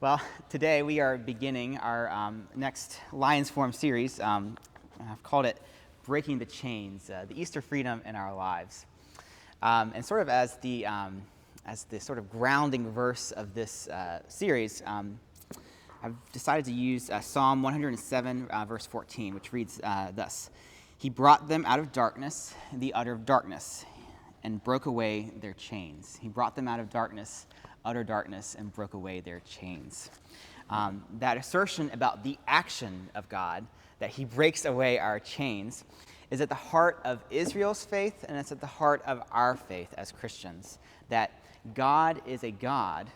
Well, today we are beginning our next Lions Forum series. I've called it Breaking the Chains, the Easter Freedom in Our Lives. And sort of as the sort of grounding verse of this series, I've decided to use Psalm 107, verse 14, which reads thus: He brought them out of darkness, the utter darkness, and broke away their chains. He brought them out of darkness, utter darkness, and broke away their chains. That assertion about the action of God, that he breaks away our chains, is at the heart of Israel's faith, and it's at the heart of our faith as Christians, that God is a God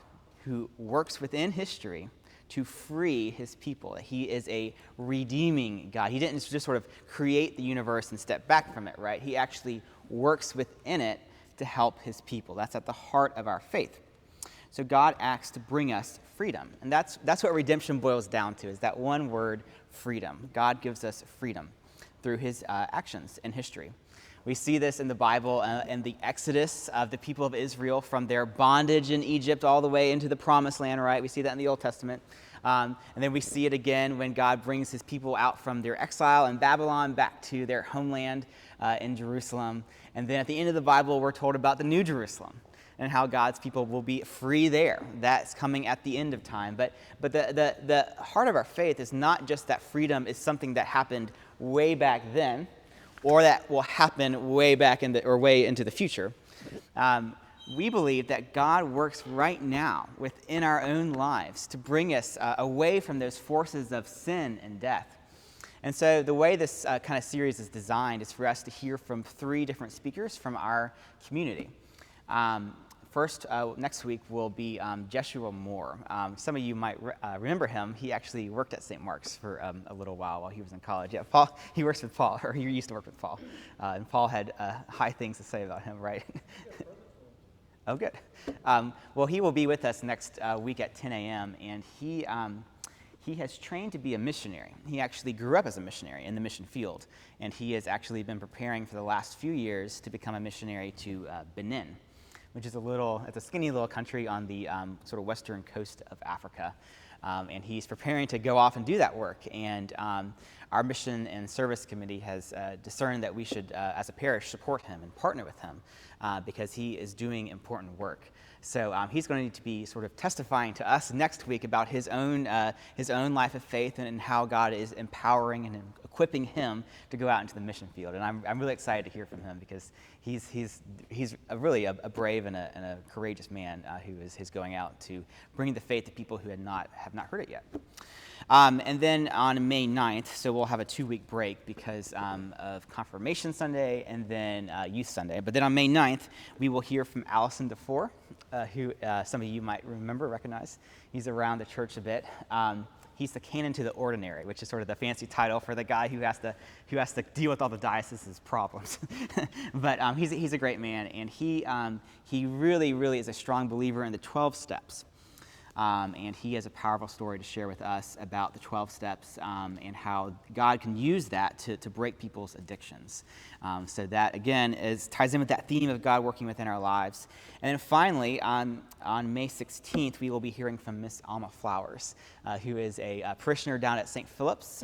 who works within history to free his people. He is a redeeming God. He didn't just sort of create the universe and step back from it, right? He actually works within it to help his people. That's at the heart of our faith. So God acts to bring us freedom. And that's what redemption boils down to, is that one word, freedom. God gives us freedom through his actions in history. We see this in the Bible in the exodus of the people of Israel from their bondage in Egypt all the way into the promised land, right? We see that in the Old Testament. And then we see it again when God brings his people out from their exile in Babylon back to their homeland in Jerusalem. And then at the end of the Bible, we're told about the New Jerusalem and how God's people will be free there. That's coming at the end of time. But the heart of our faith is not just that freedom is something that happened way back then, or that will happen way back way into the future. We believe that God works right now within our own lives to bring us away from those forces of sin and death. And so the way this kind of series is designed is for us to hear from three different speakers from our community. First, next week will be Jeshua Moore. Some of you might remember him. He actually worked at St. Mark's for a little while he was in college. Yeah, Paul. He works with Paul, or he used to work with Paul. And Paul had high things to say about him, right? Oh, good. Well, he will be with us next week at 10 a.m., and he has trained to be a missionary. He actually grew up as a missionary in the mission field, and he has actually been preparing for the last few years to become a missionary to Benin, which is it's a skinny little country on the sort of western coast of Africa. And he's preparing to go off and do that work. And our mission and service committee has discerned that we should, as a parish, support him and partner with him because he is doing important work. So he's going to be sort of testifying to us next week about his own life of faith and how God is empowering and equipping him to go out into the mission field. And I'm really excited to hear from him because he's really a brave and a courageous man who is going out to bring the faith to people who have not heard it yet. And then on May 9th, so we'll have a 2-week break because of Confirmation Sunday and then Youth Sunday. But then on May 9th, we will hear from Allison DeFore, who some of you might recognize. He's around the church a bit. He's the canon to the ordinary, which is sort of the fancy title for the guy who has to deal with all the diocese's problems. But he's a great man, and he really, really is a strong believer in the 12 steps. And he has a powerful story to share with us about the 12 steps and how God can use that to break people's addictions. So that, again, ties in with that theme of God working within our lives. And then finally, on May 16th, we will be hearing from Miss Alma Flowers, who is a parishioner down at St. Philip's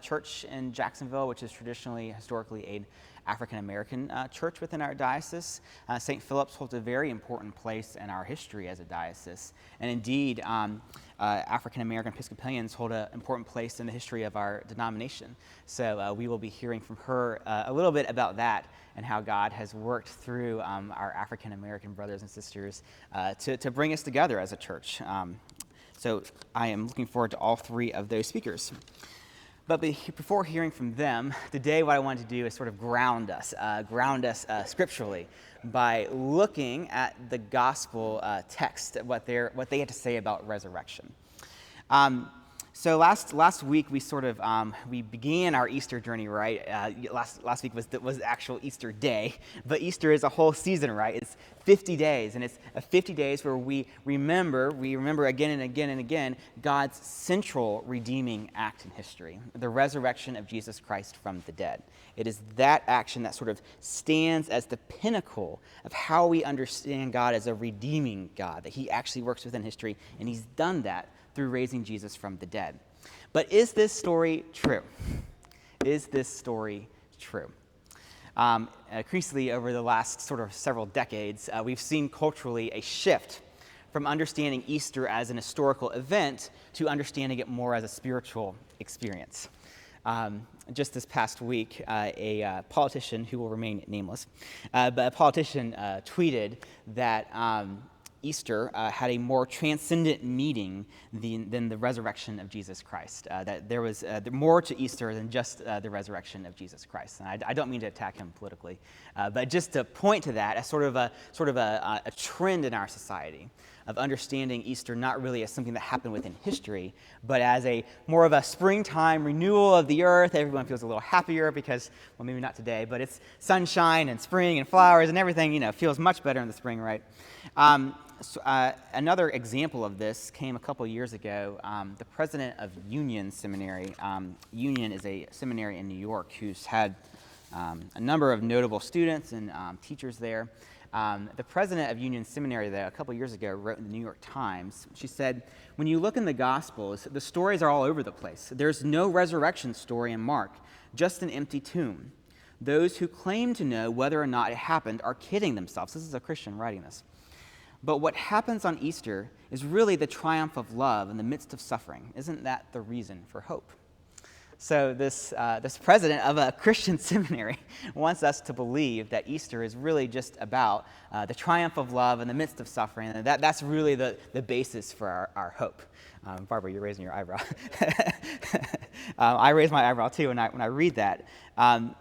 Church in Jacksonville, which is historically an African-American church within our diocese. St. Philip's holds a very important place in our history as a diocese. And indeed, African-American Episcopalians hold an important place in the history of our denomination. So we will be hearing from her a little bit about that and how God has worked through our African-American brothers and sisters to bring us together as a church. So I am looking forward to all three of those speakers. But before hearing from them, today what I wanted to do is sort of ground us scripturally by looking at the gospel text, what they had to say about resurrection. So last week we began our Easter journey, right? Last week was the actual Easter day, but Easter is a whole season, right? It's 50 days, and it's 50 days where we remember again and again and again God's central redeeming act in history, the resurrection of Jesus Christ from the dead. It is that action that sort of stands as the pinnacle of how we understand God as a redeeming God, that he actually works within history, and he's done that through raising Jesus from the dead. But is this story true? Is this story true? Increasingly, over the last sort of several decades, we've seen culturally a shift from understanding Easter as an historical event to understanding it more as a spiritual experience. Just this past week, a politician who will remain nameless, but a politician tweeted that Easter had a more transcendent meaning than the resurrection of Jesus Christ. That there was more to Easter than just the resurrection of Jesus Christ. And I don't mean to attack him politically, but just to point to that as sort of a trend in our society of understanding Easter not really as something that happened within history, but as a more of a springtime renewal of the earth. Everyone feels a little happier because, well, maybe not today, but it's sunshine and spring and flowers and everything, feels much better in the spring, right? Another example of this came a couple years ago. The president of Union Seminary, Union is a seminary in New York who's had a number of notable students and teachers there. The president of Union Seminary, though, a couple years ago, wrote in the New York Times, she said, "When you look in the Gospels, the stories are all over the place. There's no resurrection story in Mark, just an empty tomb. Those who claim to know whether or not it happened are kidding themselves." This is a Christian writing this. "But what happens on Easter is really the triumph of love in the midst of suffering. Isn't that the reason for hope?" So this president of a Christian seminary wants us to believe that Easter is really just about the triumph of love in the midst of suffering, and that's really the basis for our hope. Barbara, you're raising your eyebrow. I raise my eyebrow too when I read that,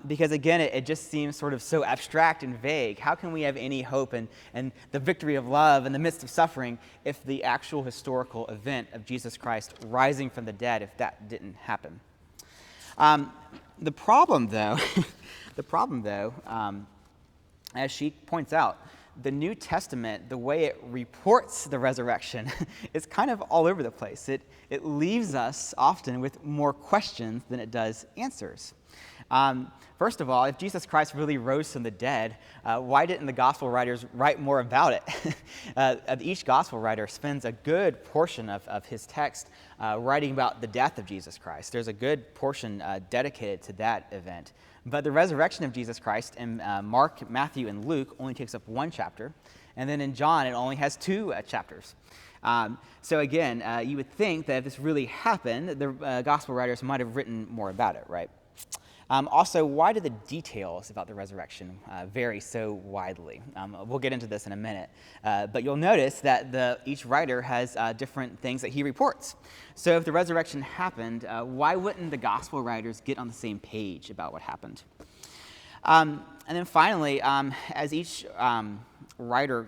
because again, it just seems sort of so abstract and vague. How can we have any hope and the victory of love in the midst of suffering if the actual historical event of Jesus Christ rising from the dead, if that didn't happen? The problem, though, as she points out, the New Testament, the way it reports the resurrection, is kind of all over the place. It leaves us often with more questions than it does answers. First of all, if Jesus Christ really rose from the dead, why didn't the gospel writers write more about it? Each gospel writer spends a good portion of his text writing about the death of Jesus Christ. There's a good portion dedicated to that event. But the resurrection of Jesus Christ in Mark, Matthew, and Luke only takes up one chapter. And then in John, it only has two chapters. So again, you would think that if this really happened, the gospel writers might have written more about it, right? Also, why do the details about the resurrection vary so widely? We'll get into this in a minute, but you'll notice that each writer has different things that he reports. So if the resurrection happened, why wouldn't the gospel writers get on the same page about what happened? And then finally, as each writer,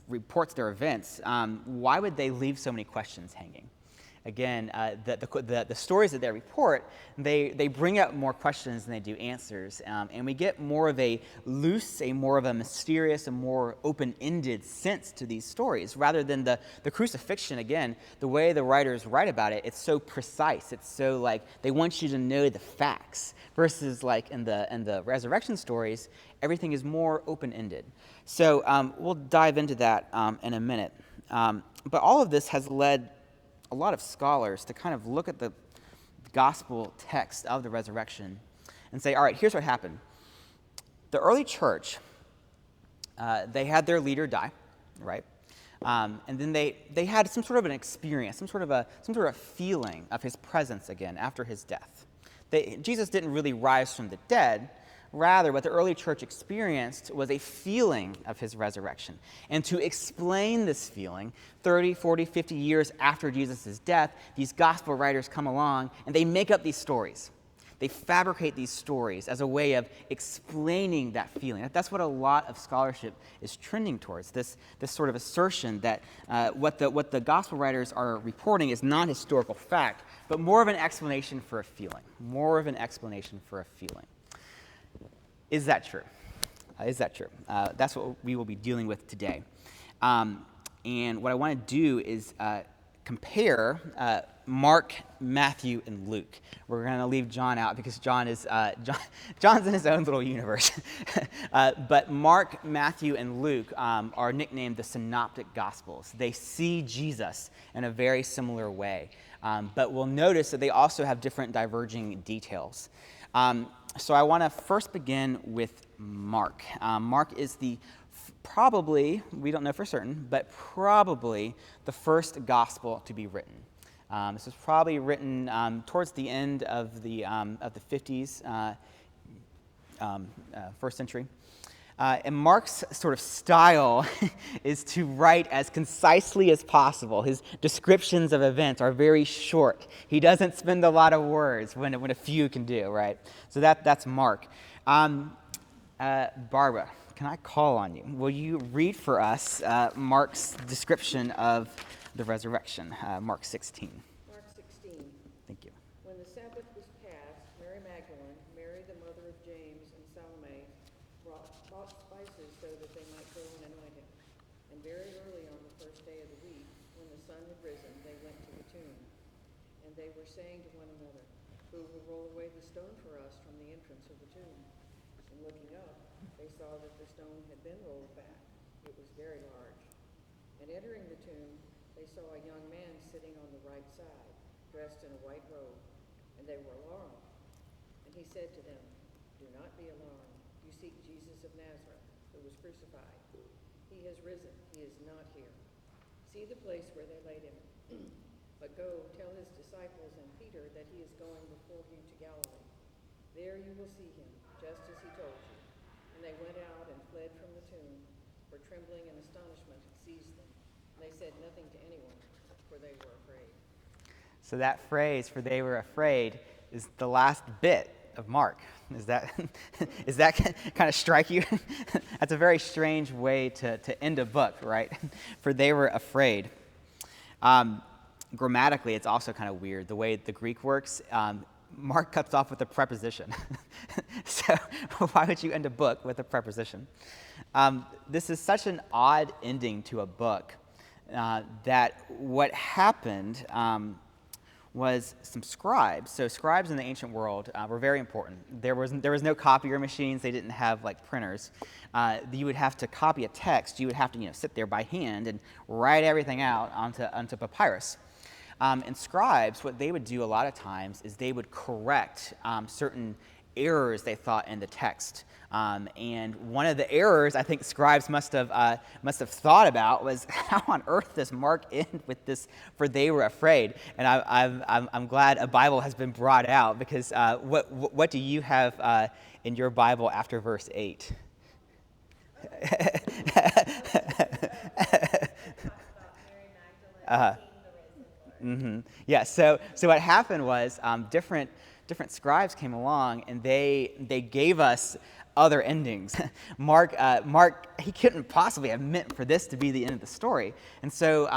reports their events, why would they leave so many questions hanging? Again, the stories that they report, they bring up more questions than they do answers, and we get more of a loose, more of a mysterious, and more open-ended sense to these stories, rather than the crucifixion. Again, the way the writers write about it, it's so precise. It's so like they want you to know the facts, versus like in the resurrection stories, everything is more open-ended. So we'll dive into that in a minute. But all of this has led a lot of scholars to kind of look at the gospel text of the resurrection and say, all right, here's what happened. The early church, they had their leader die, right? And then they had some sort of an experience, some sort of feeling of his presence again after his death. Jesus didn't really rise from the dead. Rather, what the early church experienced was a feeling of his resurrection. And to explain this feeling, 30, 40, 50 years after Jesus' death, these gospel writers come along and they make up these stories. They fabricate these stories as a way of explaining that feeling. That's what a lot of scholarship is trending towards, this sort of assertion that what the gospel writers are reporting is not historical fact, but more of an explanation for a feeling. More of an explanation for a feeling. Is that true? Is that true? That's what we will be dealing with today. And what I want to do is compare Mark, Matthew, and Luke. We're going to leave John out because John's in his own little universe. But Mark, Matthew, and Luke are nicknamed the Synoptic Gospels. They see Jesus in a very similar way. But we'll notice that they also have different diverging details. So I want to first begin with Mark. Mark is probably, we don't know for certain, but probably the first gospel to be written. This was probably written towards the end of the 50s, first century. And Mark's sort of style is to write as concisely as possible. His descriptions of events are very short. He doesn't spend a lot of words when a few can do, right? So that's Mark. Barbara, can I call on you? Will you read for us Mark's description of the resurrection, Mark 16? Mark 16. Thank you. When the Sabbath was passed, Mary Magdalene, Mary the mother of James, and Salome bought spices so that they might go and anoint him. And very early on the first day of the week, when the sun had risen, they went to the tomb. And they were saying to one another, "Who will roll away the stone for us from the entrance of the tomb?" And looking up, they saw that the stone had been rolled back. It was very large. And entering the tomb, they saw a young man sitting on the right side, dressed in a white robe, and they were alarmed. And he said to them, "Do not be alarmed. You seek Jesus of Nazareth, who was crucified. He has risen. He is not here. See the place where they laid him. But go, tell his disciples and Peter that he is going before you to Galilee. There you will see him, just as he told you." And they went out and fled from the tomb, for trembling and astonishment had seized them. They said nothing to anyone, for they were afraid. So that phrase, "for they were afraid," is the last bit of Mark. Is that kind of strike you? That's a very strange way to end a book, right? For they were afraid. Grammatically, it's also kind of weird. The way the Greek works, Mark cuts off with a preposition. So why would you end a book with a preposition? This is such an odd ending to a book that what happened was some scribes. So scribes in the ancient world were very important. There was no copier machines. They didn't have like printers. You would have to copy a text. You would have to sit there by hand and write everything out onto papyrus. And scribes, what they would do a lot of times is they would correct certain errors they thought in the text. And one of the errors I think scribes must have thought about was, how on earth does Mark end with this, "for they were afraid"? And I'm glad a Bible has been brought out, because what do you have in your Bible after verse 8? Mm-hmm. Yeah. So what happened was different scribes came along and they gave us other endings. Mark, he couldn't possibly have meant for this to be the end of the story. And so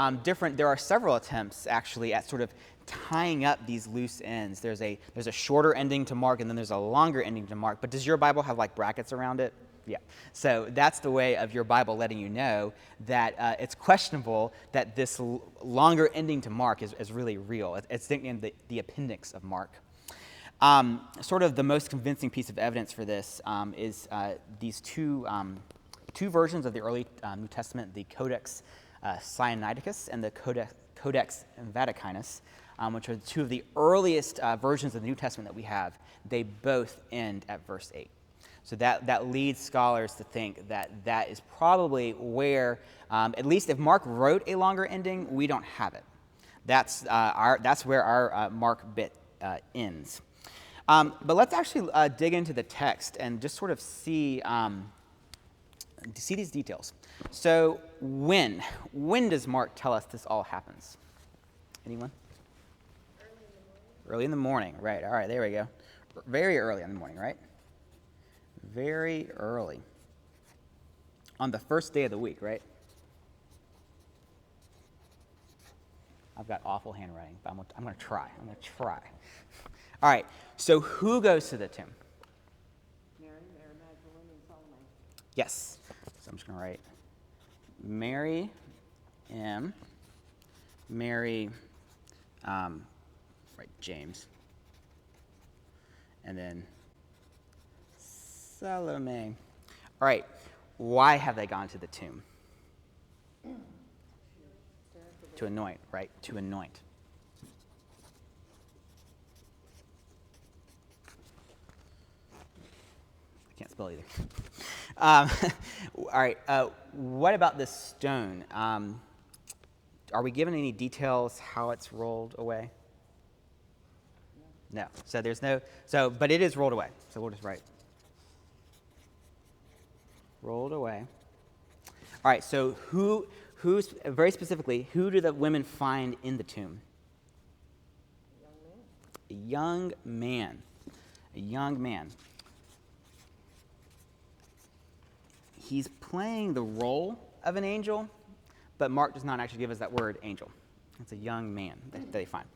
there are several attempts actually at sort of tying up these loose ends. There's a shorter ending to Mark, and then there's a longer ending to Mark. But does your Bible have like brackets around it? Yeah. So that's the way of your Bible letting you know that it's questionable that this longer ending to Mark is really real. It's nicknamed the appendix of Mark. Sort of the most convincing piece of evidence for this is these two versions of the early New Testament, the Codex Sinaiticus and the Codex Vaticanus, which are two of the earliest versions of the New Testament that we have. They both end at verse 8. So that leads scholars to think that is probably where, at least if Mark wrote a longer ending, we don't have it. That's where our Mark bit ends. But let's actually dig into the text and just sort of see these details. So when does Mark tell us this all happens? Anyone? Early in the morning, right. All right, there we go. Very early in the morning, right? Very early. On the first day of the week, right? I've got awful handwriting, but I'm going to try. All right, so who goes to the tomb? Mary Magdalene, and Salome. Yes. So I'm just going to write Mary M. Mary, right, James. And then Salome. All right. Why have they gone to the tomb? To anoint, right? To anoint. I can't spell either. All right. What about this stone? Are we given any details how it's rolled away? No. So there's no. So, but it is rolled away. So we'll just write rolled away. All right. So who's very specifically, who do the women find in the tomb? A young man. A young man. He's playing the role of an angel, but Mark does not actually give us that word, angel. It's a young man that they find.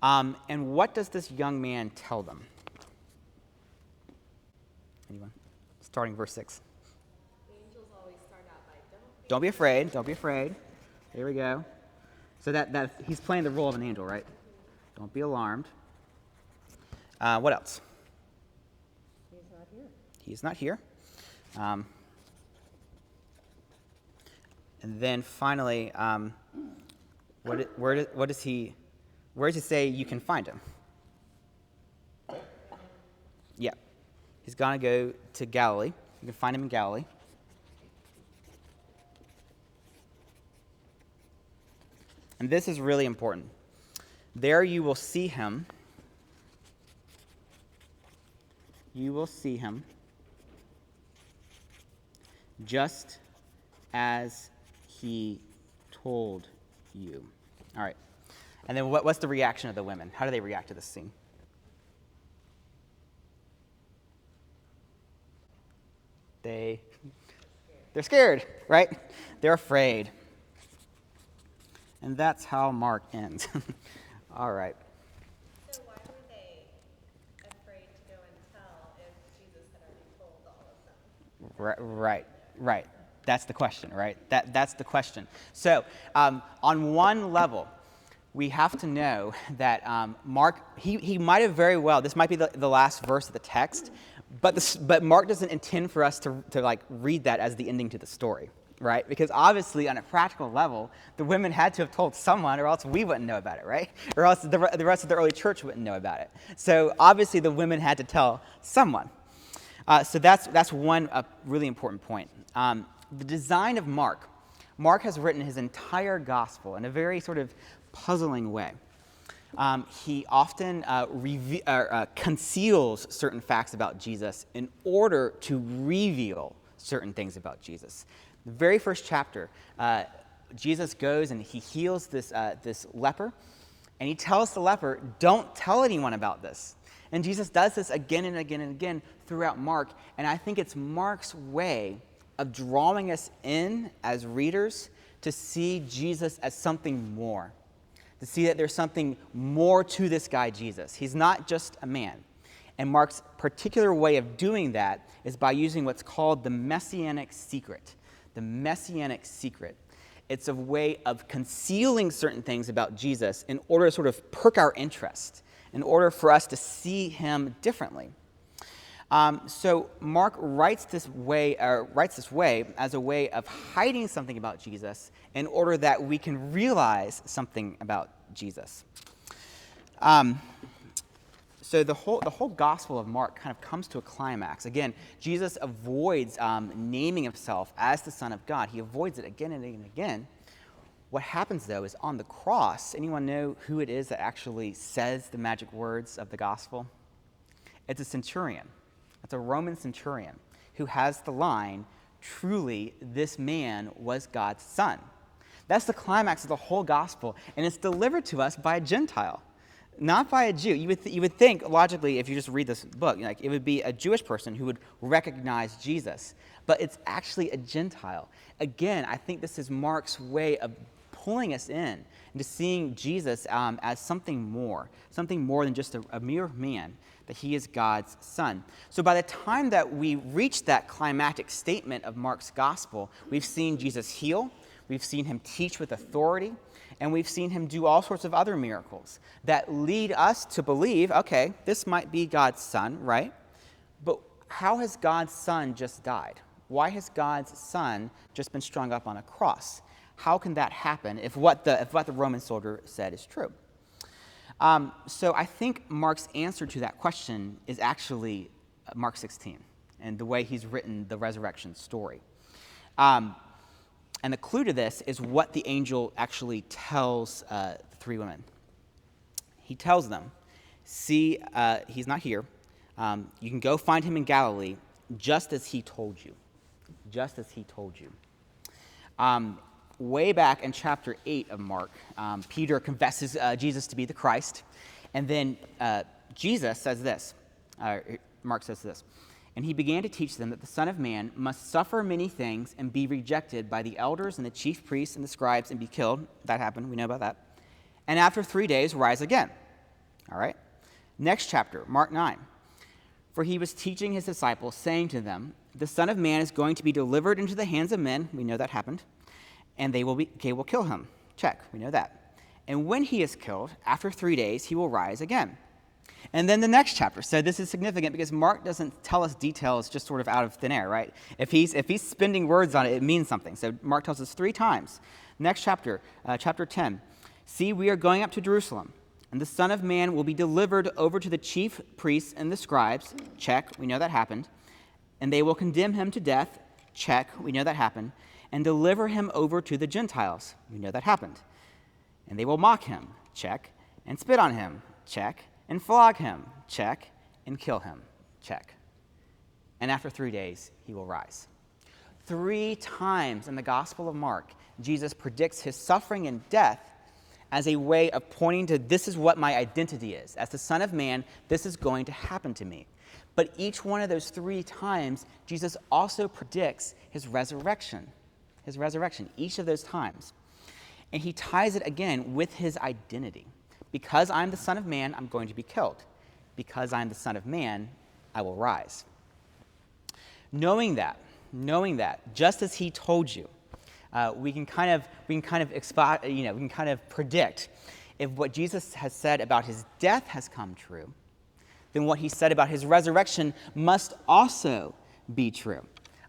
And what does this young man tell them? Anyone? Starting verse 6. The angels always start out by, Don't be afraid. Don't be afraid. There we go. So that he's playing the role of an angel, right? Don't be alarmed. What else? He's not here. He's not here. And then finally, where does he say you can find him? Yeah. He's going to go to Galilee. You can find him in Galilee. And this is really important. There you will see him. You will see him just as he told you. All right. And then what's the reaction of the women? How do they react to this scene? They're scared, right? They're afraid. And that's how Mark ends. All right. So why were they afraid to go and tell if Jesus had already told all of them? Right. That's the question, right? That's the question. So on one level, we have to know that Mark, he might have very well, this might be the last verse of the text, but Mark doesn't intend for us to like read that as the ending to the story, right? Because obviously on a practical level, the women had to have told someone or else we wouldn't know about it, right? Or else the rest of the early church wouldn't know about it. So obviously the women had to tell someone. So that's one really important point. The design of Mark has written his entire gospel in a very sort of puzzling way. He often conceals certain facts about Jesus in order to reveal certain things about Jesus. The very first chapter, Jesus goes and he heals this leper, and he tells the leper, "Don't tell anyone about this." And Jesus does this again and again and again throughout Mark, and I think it's Mark's way of drawing us in as readers to see Jesus as something more, to see that there's something more to this guy Jesus. He's not just a man. And Mark's particular way of doing that is by using what's called the Messianic Secret. The Messianic Secret. It's a way of concealing certain things about Jesus in order to sort of perk our interest, in order for us to see him differently. So Mark writes this way as a way of hiding something about Jesus in order that we can realize something about Jesus. So the whole Gospel of Mark kind of comes to a climax. Again, Jesus avoids naming himself as the Son of God. He avoids it again and again and again. What happens, though, is on the cross, anyone know who it is that actually says the magic words of the Gospel? It's a centurion. It's a Roman centurion who has the line, "Truly, this man was God's son." That's the climax of the whole gospel, and it's delivered to us by a Gentile, not by a Jew. You would think, logically, if you just read this book, like it would be a Jewish person who would recognize Jesus, but it's actually a Gentile. Again, I think this is Mark's way of pulling us in into seeing Jesus as something more than just a mere man, that he is God's son. So by the time that we reach that climactic statement of Mark's gospel, we've seen Jesus heal, we've seen him teach with authority, and we've seen him do all sorts of other miracles that lead us to believe, okay, this might be God's son, right? But how has God's son just died? Why has God's son just been strung up on a cross? How can that happen if what the Roman soldier said is true? So I think Mark's answer to that question is actually Mark 16 and the way he's written the resurrection story. And the clue to this is what the angel actually tells the three women. He tells them, see, he's not here. You can go find him in Galilee, just as he told you. Just as he told you. Way back in chapter 8 of Mark, Peter confesses Jesus to be the Christ. And then Jesus says this, Mark says this, and he began to teach them that the Son of Man must suffer many things and be rejected by the elders and the chief priests and the scribes and be killed. That happened, we know about that. And after 3 days, rise again. All right? Next chapter, Mark 9. For he was teaching his disciples, saying to them, the Son of Man is going to be delivered into the hands of men. We know that happened. And they will kill him. Check, we know that. And when he is killed, after 3 days, he will rise again. And then the next chapter. So this is significant because Mark doesn't tell us details just sort of out of thin air, right? If he's spending words on it, it means something. So Mark tells us 3 times. Next chapter, chapter 10. See, we are going up to Jerusalem, and the Son of Man will be delivered over to the chief priests and the scribes. Check, we know that happened. And they will condemn him to death. Check, we know that happened. And deliver him over to the Gentiles. We know that happened. And they will mock him. Check. And spit on him. Check. And flog him. Check. And kill him. Check. And after 3 days, he will rise. 3 times in the Gospel of Mark, Jesus predicts his suffering and death as a way of pointing to this is what my identity is. As the Son of Man, this is going to happen to me. But each one of those 3 times, Jesus also predicts his resurrection. His resurrection, each of those times. And he ties it again with his identity. Because I'm the Son of Man, I'm going to be killed. Because I'm the Son of Man, I will rise. Knowing that, just as he told you, we can kind of predict if what Jesus has said about his death has come true, then what he said about his resurrection must also be true.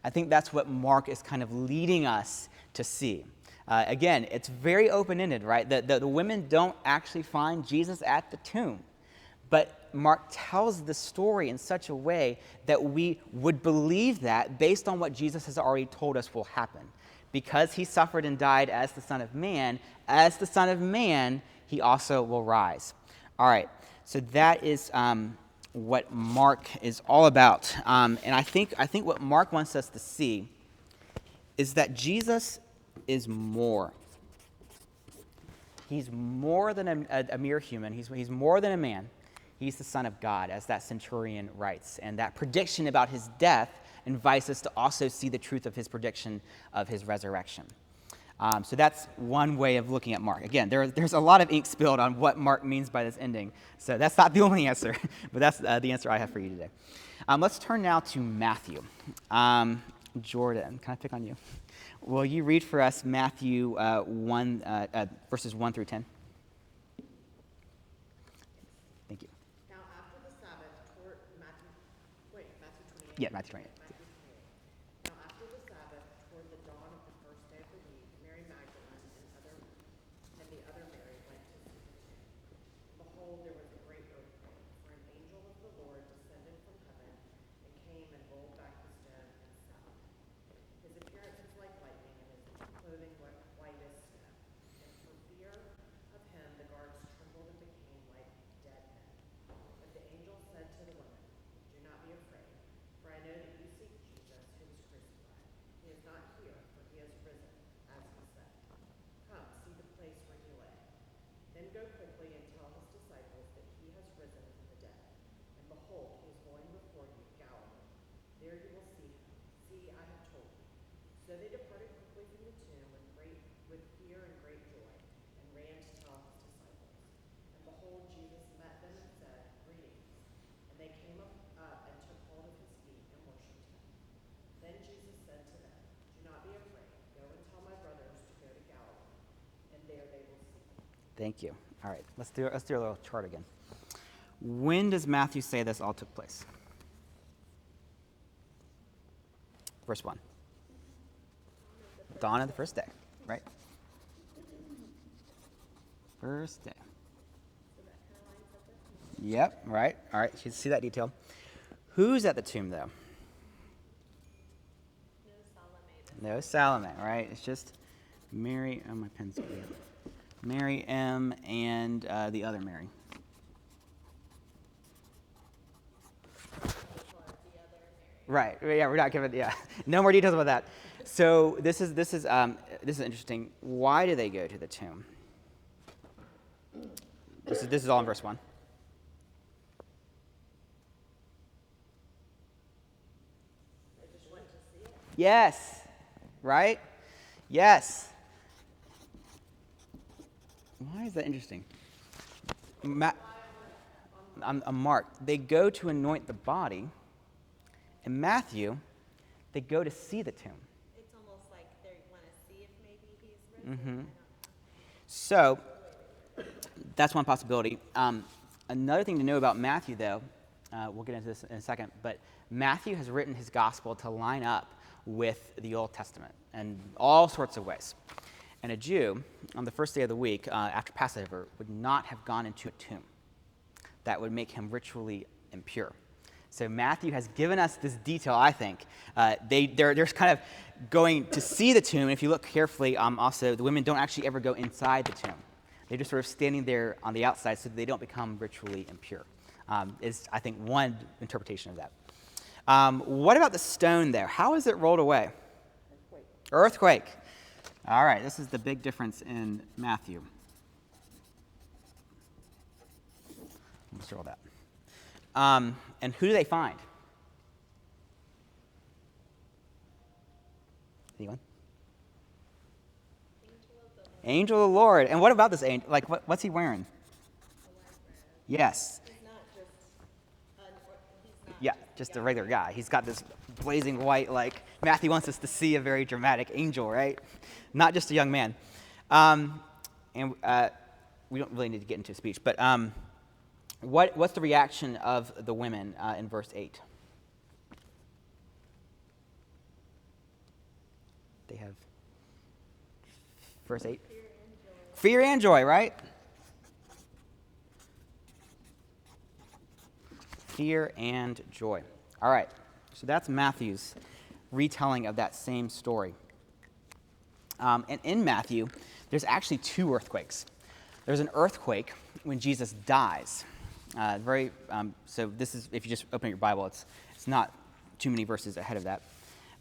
I think that's what Mark is kind of leading us to see. Again, it's very open-ended, right? The women don't actually find Jesus at the tomb. But Mark tells the story in such a way that we would believe that based on what Jesus has already told us will happen. Because he suffered and died as the Son of Man, he also will rise. All right, so that is what Mark is all about. And I think what Mark wants us to see is that Jesus is more. He's more than a mere human. He's more than a man. He's the Son of God, as that centurion writes. And that prediction about his death invites us to also see the truth of his prediction of his resurrection. So that's one way of looking at Mark. Again, there's a lot of ink spilled on what Mark means by this ending. So that's not the only answer, but that's the answer I have for you today. Let's turn now to Matthew. Jordan, can I pick on you? Will you read for us Matthew 1, verses 1 through 10? Thank you. Now after the Sabbath, Matthew 28. Yeah, Matthew 28. Now after the Sabbath, toward the dawn of the first day of the week, Mary Magdalene and the other Mary went to see the tomb. Behold, there was a great earthquake, for an angel of the Lord descended from heaven and came and rolled back the stone and sat on it. His appearance was like lightning, and his clothing white as snow. And for fear of him, the guards trembled and became like dead men. But the angel said to the women, do not be afraid, for I know that you seek Jesus who was crucified. He is not here, for he has risen, as he said. Come, see the place where he lay. Then go quickly and tell his disciples that he has risen from the dead. And behold, he is going before you to Galilee. There you will see him. See, I have told you. So they departed quickly from the tomb with fear and great joy, Thank you. All right, let's do a little chart again. When does Matthew say this all took place? Verse 1. Dawn of the first day, right? First day. Yep, right. All right, you can see that detail. Who's at the tomb, though? No Salome, right? It's just Mary. Oh, my pen's going. Mary M. and the other Mary. Right. Yeah, we're not giving. Yeah, no more details about that. So this is interesting. Why do they go to the tomb? This is all in verse 1. Yes. Right? Yes. Why is that interesting? Mark. They go to anoint the body. In Matthew, they go to see the tomb. It's almost like they want to see if maybe he's risen. I don't know. So that's one possibility. Another thing to know about Matthew, though, we'll get into this in a second, but Matthew has written his gospel to line up with the Old Testament in all sorts of ways. And a Jew, on the first day of the week, after Passover, would not have gone into a tomb. That would make him ritually impure. So Matthew has given us this detail, I think. They're kind of going to see the tomb. And if you look carefully, also, the women don't actually ever go inside the tomb. They're just sort of standing there on the outside so that they don't become ritually impure, is, I think, one interpretation of that. What about the stone there? How is it rolled away? Earthquake. All right, this is the big difference in Matthew. Let's circle that. And who do they find? Anyone? Angel of the Lord. And what about this angel? Like, what's he wearing? Yes. He's not Yeah, just a regular guy. He's got this blazing white, like, Matthew wants us to see a very dramatic angel, right? Not just a young man. And we don't really need to get into a speech, but what's the reaction of the women in verse 8? They have verse 8. Fear and joy, right? Fear and joy. All right, so that's Matthew's retelling of that same story. And in Matthew, there's actually two earthquakes. There's an earthquake when Jesus dies. So this is, if you just open your Bible, it's not too many verses ahead of that.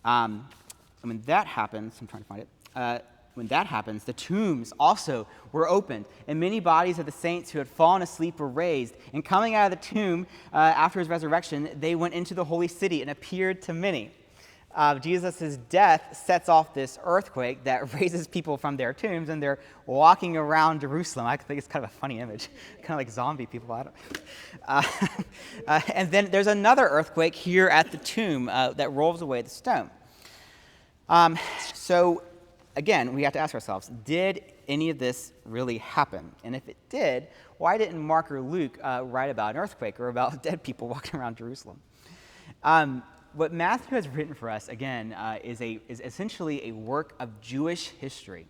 And when that happens, I'm trying to find it. When that happens, the tombs also were opened, and many bodies of the saints who had fallen asleep were raised. And coming out of the tomb after his resurrection, they went into the holy city and appeared to many. Jesus' death sets off this earthquake that raises people from their tombs, and they're walking around Jerusalem. I think it's kind of a funny image, kind of like zombie people. And then there's another earthquake here at the tomb that rolls away the stone. So again, we have to ask ourselves, did any of this really happen? And if it did, why didn't Mark or Luke write about an earthquake or about dead people walking around Jerusalem? What Matthew has written for us, again, is essentially a work of Jewish history.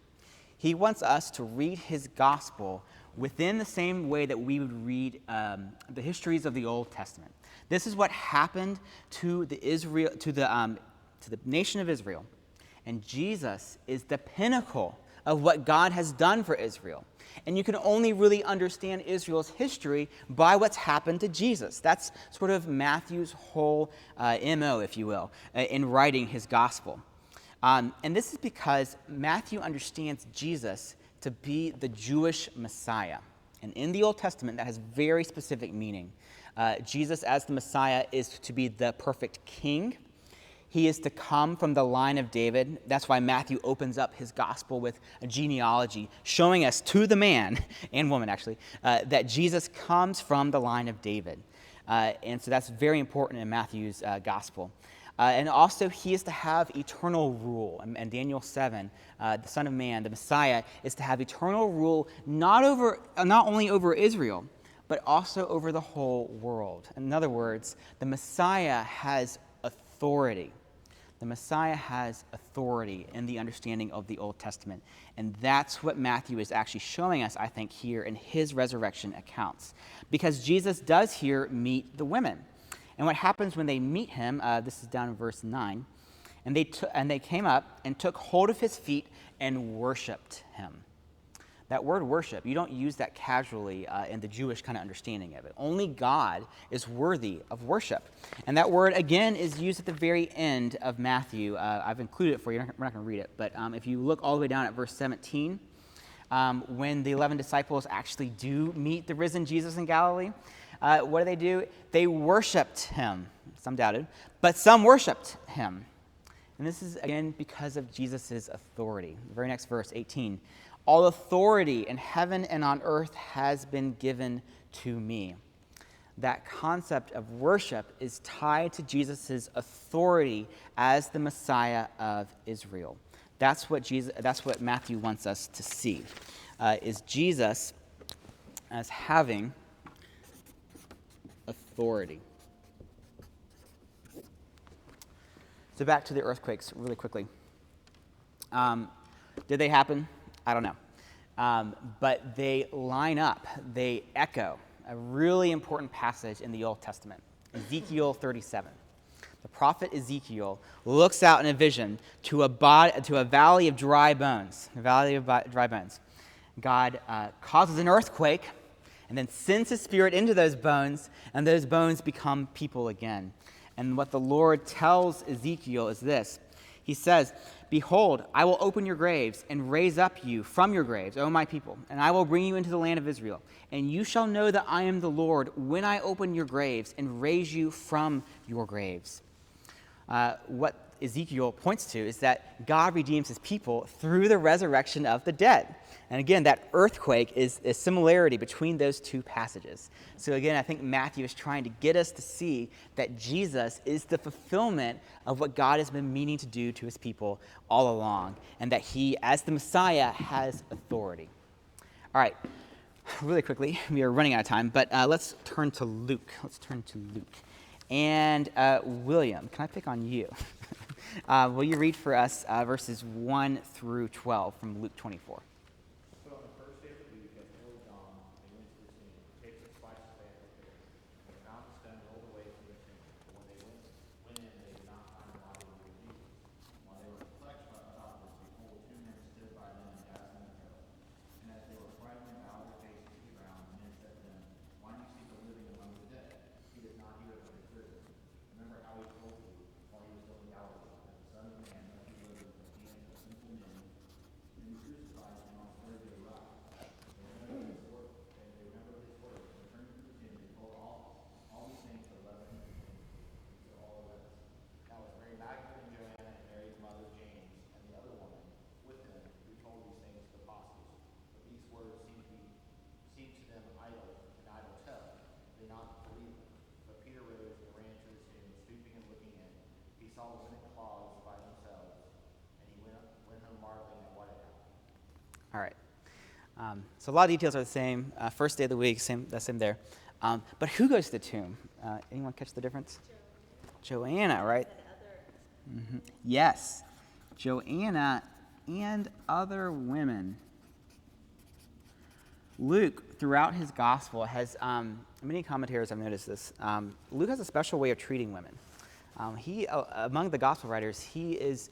He wants us to read his gospel within the same way that we would read the histories of the Old Testament. This is what happened to the nation of Israel. And Jesus is the pinnacle of what God has done for Israel. And you can only really understand Israel's history by what's happened to Jesus. That's sort of Matthew's whole MO, if you will, in writing his gospel. And this is because Matthew understands Jesus to be the Jewish Messiah. And in the Old Testament, that has very specific meaning. Jesus, as the Messiah, is to be the perfect king. He is to come from the line of David. That's why Matthew opens up his gospel with a genealogy, showing us to the man, and woman actually, that Jesus comes from the line of David. And so that's very important in Matthew's gospel. And also, he is to have eternal rule. And Daniel 7, the Son of Man, the Messiah, is to have eternal rule not only over Israel, but also over the whole world. In other words, the Messiah has authority. The Messiah has authority in the understanding of the Old Testament. And that's what Matthew is actually showing us, I think, here in his resurrection accounts. Because Jesus does here meet the women. And what happens when they meet him, this is down in verse 9, and they came up and took hold of his feet and worshiped him. That word worship, you don't use that casually in the Jewish kind of understanding of it. Only God is worthy of worship. And that word, again, is used at the very end of Matthew. I've included it for you. We're not going to read it. But if you look all the way down at verse 17, when the 11 disciples actually do meet the risen Jesus in Galilee, what do? They worshiped him. Some doubted, but some worshiped him. And this is, again, because of Jesus' authority. The very next verse, 18. All authority in heaven and on earth has been given to me. That concept of worship is tied to Jesus' authority as the Messiah of Israel. That's what Matthew wants us to see, is Jesus as having authority. So back to the earthquakes really quickly. Did they happen? I don't know. But they line up, they echo a really important passage in the Old Testament, Ezekiel 37. The prophet Ezekiel looks out in a vision to a valley of dry bones, God causes an earthquake and then sends his spirit into those bones, and those bones become people again. And what the Lord tells Ezekiel is this. He says, "Behold, I will open your graves and raise up you from your graves, O my people, and I will bring you into the land of Israel. And you shall know that I am the Lord when I open your graves and raise you from your graves." What Ezekiel points to is that God redeems his people through the resurrection of the dead. And again, that earthquake is a similarity between those two passages. So again, I think Matthew is trying to get us to see that Jesus is the fulfillment of what God has been meaning to do to his people all along, and that he, as the Messiah, has authority. All right, really quickly, we are running out of time, but let's turn to Luke. And William, can I pick on you? Will you read for us verses 1 through 12 from Luke 24? So on the first day of the week, at early dawn, they went to the tomb to take the spices they had prepared. And they found the stone rolled away from the tomb. But when they went in, they did not find the body of Jesus. While they were perplexed about this, behold, two men stood by them in dazzling apparel. And as they were frightened and bowed their faces to the ground, the men said to them, "Why do you seek the living among the dead? He is not here, but is risen. Remember how he told you while he was still in Galilee, that the Son of Man must be delivered into the hands of sinful men, and be crucified, and on the third day rise." They remembered his words, and returning to the tomb, they told all these things to 11 witnesses. So all the rest. Now it was Mary Magdalene and Joanna and Mary, the mother of James, and the other woman with them who told these things to the apostles. But these words seemed to them idle tale. They not believed them. But Peter rose and ran to the tomb, stooping and looking in. He saw the linen cloths by themselves, and he went home marveling at what had happened. All right. So a lot of details are the same. First day of the week, same there. But who goes to the tomb? Anyone catch the difference? Joanna, right? Mm-hmm. Yes. Joanna and other women. Luke, throughout his gospel, has, many commentators have noticed this, Luke has a special way of treating women. Among the gospel writers, he is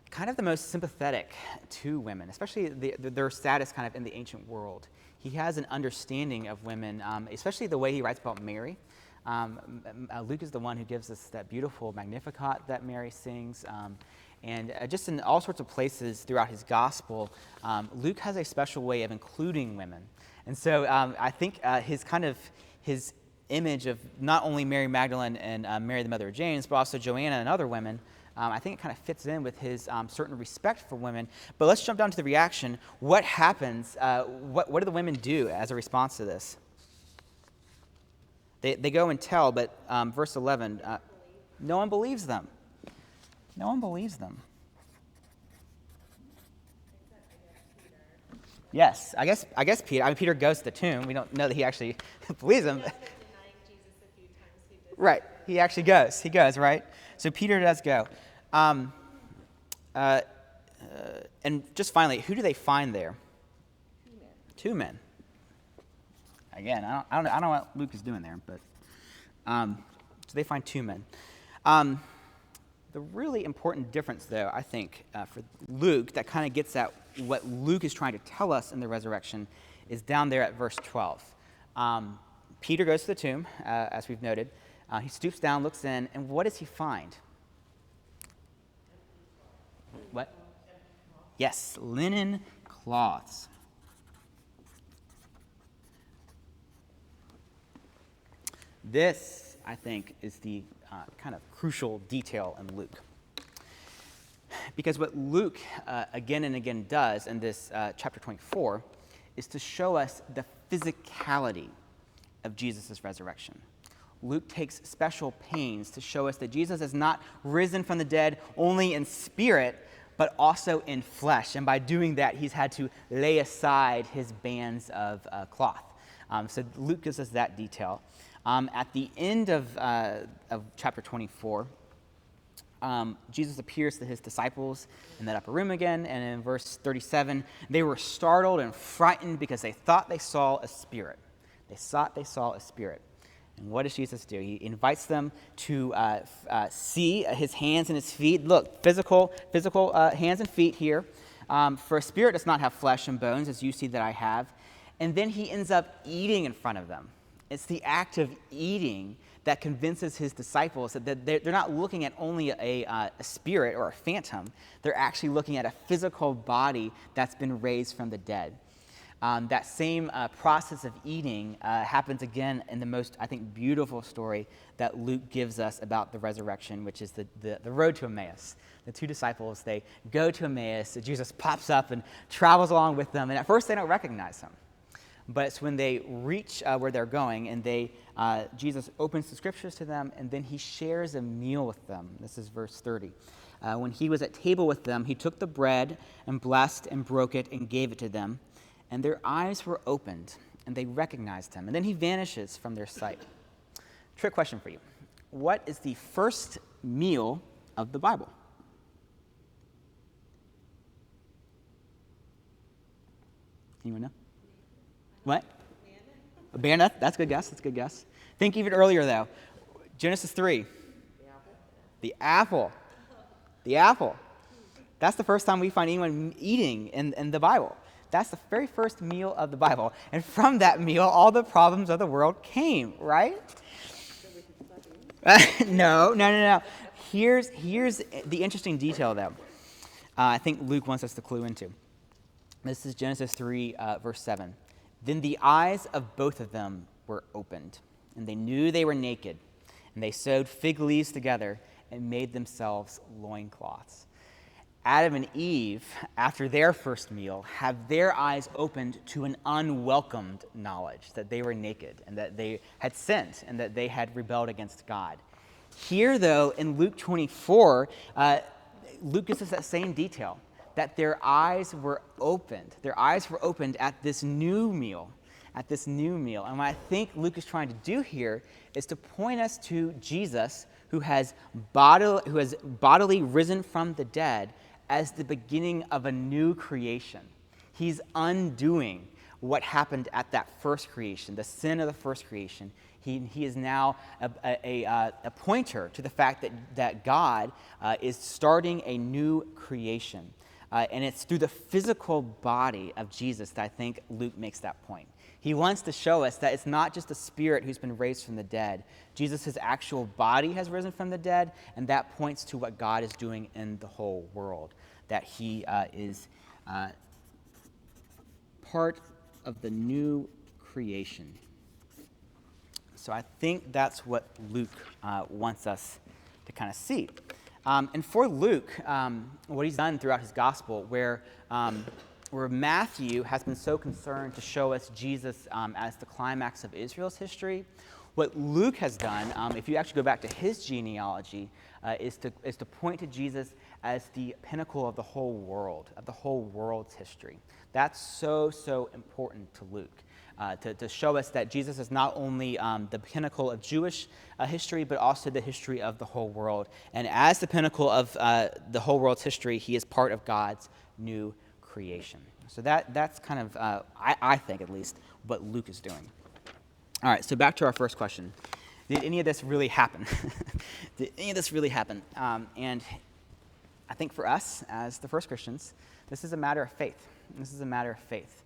kind of the most sympathetic to women, especially their status kind of in the ancient world. He has an understanding of women, especially the way he writes about Mary. Luke is the one who gives us that beautiful Magnificat that Mary sings. And just in all sorts of places throughout his gospel, Luke has a special way of including women. And so I think his image of not only Mary Magdalene and Mary the mother of James, but also Joanna and other women, I think it kind of fits in with his certain respect for women. But let's jump down to the reaction. What happens? What do the women do as a response to this? They go and tell, but verse 11, no one believes them. No one believes them. Yes, I guess Peter. I mean, Peter goes to the tomb. We don't know that he actually believes him. Denying Jesus a few times he did. Right. He actually goes. He goes, right? So Peter does go. And just finally, who do they find there? Two men. Again, I don't know what Luke is doing there, but so they find two men. The really important difference, though, I think, for Luke, that kind of gets at what Luke is trying to tell us in the resurrection, is down there at verse 12. Peter goes to the tomb, as we've noted. He stoops down, looks in, and what does he find? What? Yes, linen cloths. This, I think, is the kind of crucial detail in Luke. Because what Luke again and again does in this chapter 24 is to show us the physicality of Jesus' resurrection. Luke takes special pains to show us that Jesus is not risen from the dead only in spirit, but also in flesh. And by doing that, he's had to lay aside his bands of cloth. So Luke gives us that detail. At the end of chapter 24, Jesus appears to his disciples in that upper room again, and in verse 37, they were startled and frightened because they thought they saw a spirit. They thought they saw a spirit. And what does Jesus do? He invites them to see his hands and his feet. Look, physical hands and feet here. For a spirit does not have flesh and bones, as you see that I have. And then he ends up eating in front of them. It's the act of eating that convinces his disciples that they're not looking at only a spirit or a phantom. They're actually looking at a physical body that's been raised from the dead. That same process of eating happens again in the most, I think, beautiful story that Luke gives us about the resurrection, which is the road to Emmaus. The two disciples, they go to Emmaus. Jesus pops up and travels along with them. And at first, they don't recognize him. But it's when they reach where they're going, and Jesus opens the scriptures to them, and then he shares a meal with them. This is verse 30. When he was at table with them, he took the bread and blessed and broke it and gave it to them. And their eyes were opened, and they recognized him. And then he vanishes from their sight. Trick question for you. What is the first meal of the Bible? Anyone know? What? A banana. That's a good guess. That's a good guess. Think even earlier, though. Genesis 3. The apple. The apple. That's the first time we find anyone eating in the Bible. That's the very first meal of the Bible. And from that meal, all the problems of the world came, right? No. Here's the interesting detail, though. I think Luke wants us to clue into. This is Genesis 3, verse 7. Then the eyes of both of them were opened, and they knew they were naked. And they sewed fig leaves together and made themselves loincloths. Adam and Eve, after their first meal, have their eyes opened to an unwelcomed knowledge that they were naked and that they had sinned and that they had rebelled against God. Here, though, in Luke 24, Luke gives us that same detail, that their eyes were opened. Their eyes were opened at this new meal. And what I think Luke is trying to do here is to point us to Jesus, who has bodily risen from the dead, as the beginning of a new creation. He's undoing what happened at that first creation, the sin of the first creation. He is now a pointer to the fact that God is starting a new creation. And it's through the physical body of Jesus that I think Luke makes that point. He wants to show us that it's not just a spirit who's been raised from the dead. Jesus' actual body has risen from the dead, and that points to what God is doing in the whole world, that he is part of the new creation. So I think that's what Luke wants us to kind of see. And for Luke, what he's done throughout his gospel, where Matthew has been so concerned to show us Jesus as the climax of Israel's history, What Luke has done, if you actually go back to his genealogy, is to point to Jesus as the pinnacle of the whole world's history. That's so important to Luke. To show us that Jesus is not only the pinnacle of Jewish history, but also the history of the whole world. And as the pinnacle of the whole world's history, he is part of God's new creation. So that's kind of, I think at least, what Luke is doing. All right, so back to our first question. Did any of this really happen? Did any of this really happen? And I think for us, as the first Christians, this is a matter of faith. This is a matter of faith.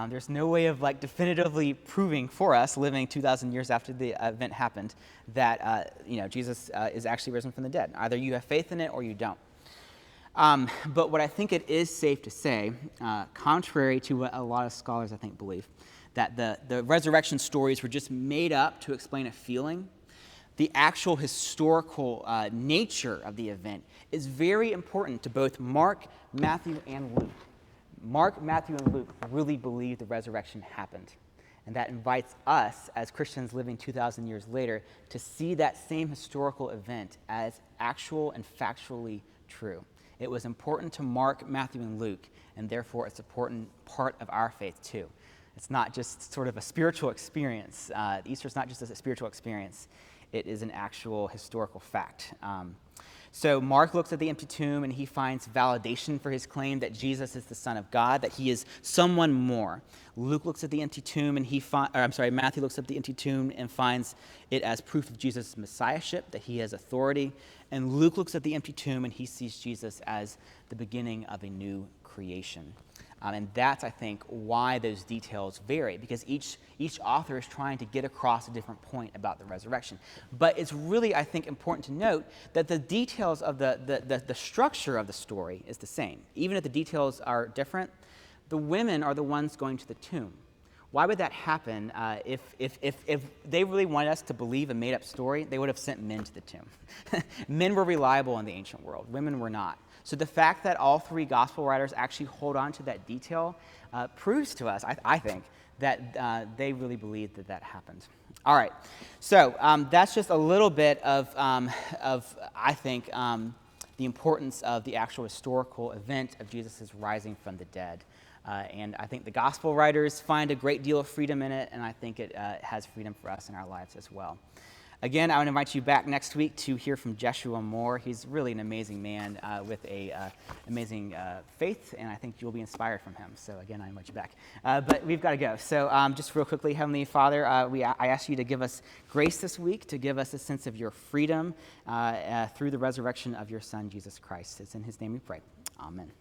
There's no way of definitively proving for us, living 2,000 years after the event happened, that Jesus is actually risen from the dead. Either you have faith in it or you don't. But what I think it is safe to say, contrary to what a lot of scholars I think believe, that the resurrection stories were just made up to explain a feeling. The actual historical nature of the event is very important to both Mark, Matthew, and Luke. Mark, Matthew, and Luke really believe the resurrection happened. And that invites us, as Christians living 2,000 years later, to see that same historical event as actual and factually true. It was important to Mark, Matthew, and Luke, and therefore it's an important part of our faith too. It's not just sort of a spiritual experience. Easter's not just a spiritual experience. It is an actual historical fact. So Mark looks at the empty tomb and he finds validation for his claim that Jesus is the Son of God, that he is someone more. Luke looks at the empty tomb and Matthew looks at the empty tomb and finds it as proof of Jesus' messiahship, that he has authority. And Luke looks at the empty tomb and he sees Jesus as the beginning of a new creation. And that's, I think, why those details vary, because each author is trying to get across a different point about the resurrection. But it's really, I think, important to note that the details of the structure of the story is the same. Even if the details are different, the women are the ones going to the tomb. Why would that happen? If they really wanted us to believe a made-up story, they would have sent men to the tomb. Men were reliable in the ancient world. Women were not. So the fact that all three gospel writers actually hold on to that detail proves to us, I think, that they really believed that happened. All right, so that's just a little bit of I think, the importance of the actual historical event of Jesus' rising from the dead. And I think the gospel writers find a great deal of freedom in it, and I think it has freedom for us in our lives as well. Again, I would invite you back next week to hear from Jeshua Moore. He's really an amazing man with an amazing faith, and I think you'll be inspired from him. So again, I invite you back. But we've got to go. So just real quickly, Heavenly Father, I ask you to give us grace this week, to give us a sense of your freedom through the resurrection of your Son, Jesus Christ. It's in his name we pray. Amen.